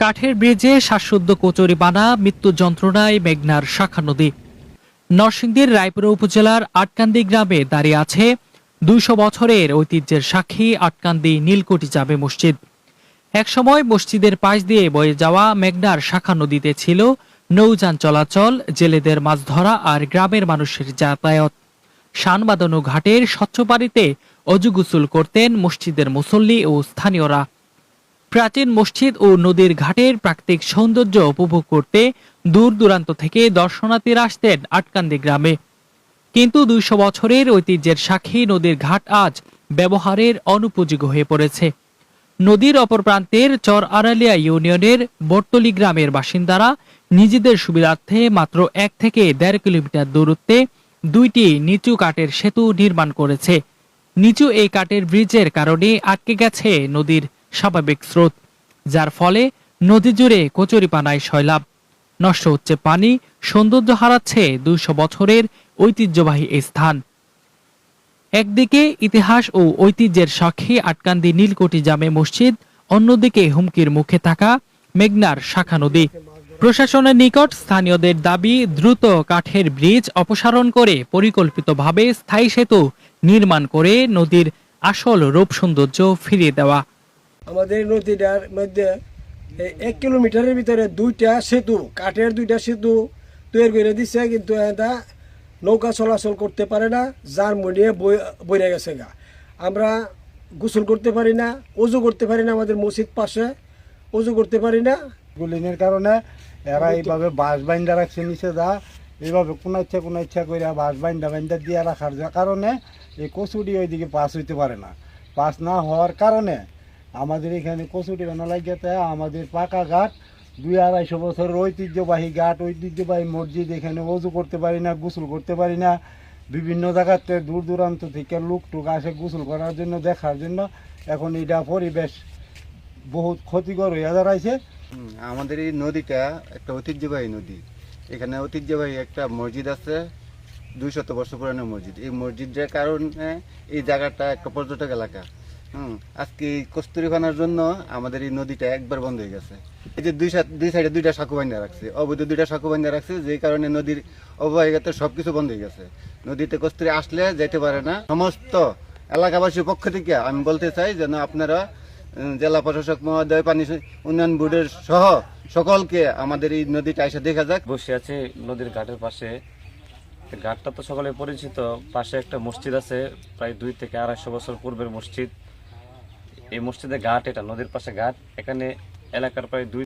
কাঠের ব্রিজে শ্বাসরুদ্ধ কচুরিপানা, মৃত্যু যন্ত্রণায় মেঘনার শাখা নদী। নরসিংদীর রায়পুরা উপজেলার আটকান্দি গ্রামে দাঁড়িয়ে আছে ২০০ বছরের ঐতিহ্যের সাক্ষী আটকান্দি নীলকুঠি জামে মসজিদ। একসময় মসজিদের পাশ দিয়ে বয়ে যাওয়া মেঘনার শাখা নদীতে ছিল নৌযান চলাচল, জেলেদের মাছ ধরা আর গ্রামের মানুষের যাতায়াত। শান বাঁধানো ঘাটের স্বচ্ছ পানিতে অজু গোসল করতেন মসজিদের মুসল্লি ও স্থানীয়রা। প্রাচীন মসজিদ ও নদীর ঘাটের প্রাকৃতিক সৌন্দর্য উপভোগ করতে দূর দূরান্ত থেকে দর্শনার্থীরা আসতেন আটকান্দি গ্রামে। কিন্তু ২০০ বছরের ঐতিহ্যের সাক্ষী নদীর ঘাট আজ ব্যবহারের অনুপযোগী হয়ে পড়েছে। নদীর অপর প্রান্তের চর আড়ালিয়া ইউনিয়নের বটতলী গ্রামের বাসিন্দারা নিজেদের সুবিধার্থে মাত্র ১ থেকে ১.৫ কিলোমিটার দূরত্বে ২টি নিচু কাঠের সেতু নির্মাণ করেছে। নিচু এই কাঠের ব্রিজের কারণে আটকে গেছে নদীর স্বাভাবিক স্রোত, যার ফলে নদী জুড়ে কচুরিপানায় সয়লাব। নষ্ট হচ্ছে পানি, সৌন্দর্য হারাচ্ছে ২০০ বছরের ঐতিহ্যবাহী এই স্থান। একদিকে ইতিহাস ও ঐতিহ্যের সাক্ষী আটকান্দি নীলকুঠি জামে মসজিদ, অন্যদিকে হুমকির মুখে থাকা মেঘনার শাখা নদী। প্রশাসনের নিকট স্থানীয়দের দাবি, দ্রুত কাঠের ব্রিজ অপসারণ করে পরিকল্পিতভাবে স্থায়ী সেতু নির্মাণ করে নদীর আসল রূপ সৌন্দর্য ফিরিয়ে দেওয়া। আমাদের নদীটার মধ্যে ১ কিলোমিটারের ভিতরে ২টা সেতু, কাঠের ২টা সেতু তৈরি করে দিচ্ছে, কিন্তু এটা নৌকা চলাচল করতে পারে না, যার মরিয়ে বইরে গেছে গা। আমরা গোসল করতে পারি না, অজু করতে পারি না, আমাদের মসজিদ পাশে অজু করতে পারি না। গুলিনের কারণে এরা এইভাবে বাঁশ বাইন্দা রাখছে নিচে, যা এইভাবে কোনো ইচ্ছা করে বাঁশ বাইন্দা দিয়ে রাখার কারণে এই কচুটি ওইদিকে পাস হইতে পারে না। পাস না হওয়ার কারণে আমাদের এখানে কচুটি বানা লাগিয়েতে আমাদের পাকা ঘাট ২০০-২৫০ বছরের ঐতিহ্যবাহী ঘাট, ঐতিহ্যবাহী মসজিদ, এখানে অজু করতে পারি না, গোসল করতে পারি না। বিভিন্ন জায়গাতে দূর দূরান্ত থেকে লোক টুক আসে গোসল করার জন্য, দেখার জন্য। এখন এটা পরিবেশ বহুত ক্ষতিকর হয়ে দাঁড়াইছে। আমাদের এই নদীটা একটা ঐতিহ্যবাহী নদী। এখানে ঐতিহ্যবাহী একটা মসজিদ আছে, ২০০ বছর পুরানো মসজিদ। এই মসজিদের কারণে এই জায়গাটা একটা পর্যটক এলাকা। আজকে এই কস্তুরীখানার জন্য আমাদের এই নদীটা একবার বন্ধ হয়ে গেছে। এই যে দুই সাইডে ২টা সাঁকো বান্ধা রাখছে, অবৈধ 2টা সাঁকো বান্ধা রাখছে, যে কারণে নদীর অববাহিকাতে সবকিছু বন্ধ হয়ে গেছে। নদীতে কস্তুরী আসলে যেতে পারে না। সমস্ত এলাকাবাসীর পক্ষ থেকে আমি বলতে চাই যেন আপনারা জেলা প্রশাসক মহোদয়, পানি উন্নয়ন বোর্ডের সহ সকলকে আমাদের এই নদীটা এসে দেখা যাক। বসে আছে নদীর ঘাটের পাশে। ঘাটটা তো সকলে পরিচিত। পাশে একটা মসজিদ আছে, প্রায় ২ থেকে ২৫০ বছর পূর্বের মসজিদ। এই মসজিদের ঘাট, এটা নদীর পাশে ঘাট। এখানে এলাকার প্রায়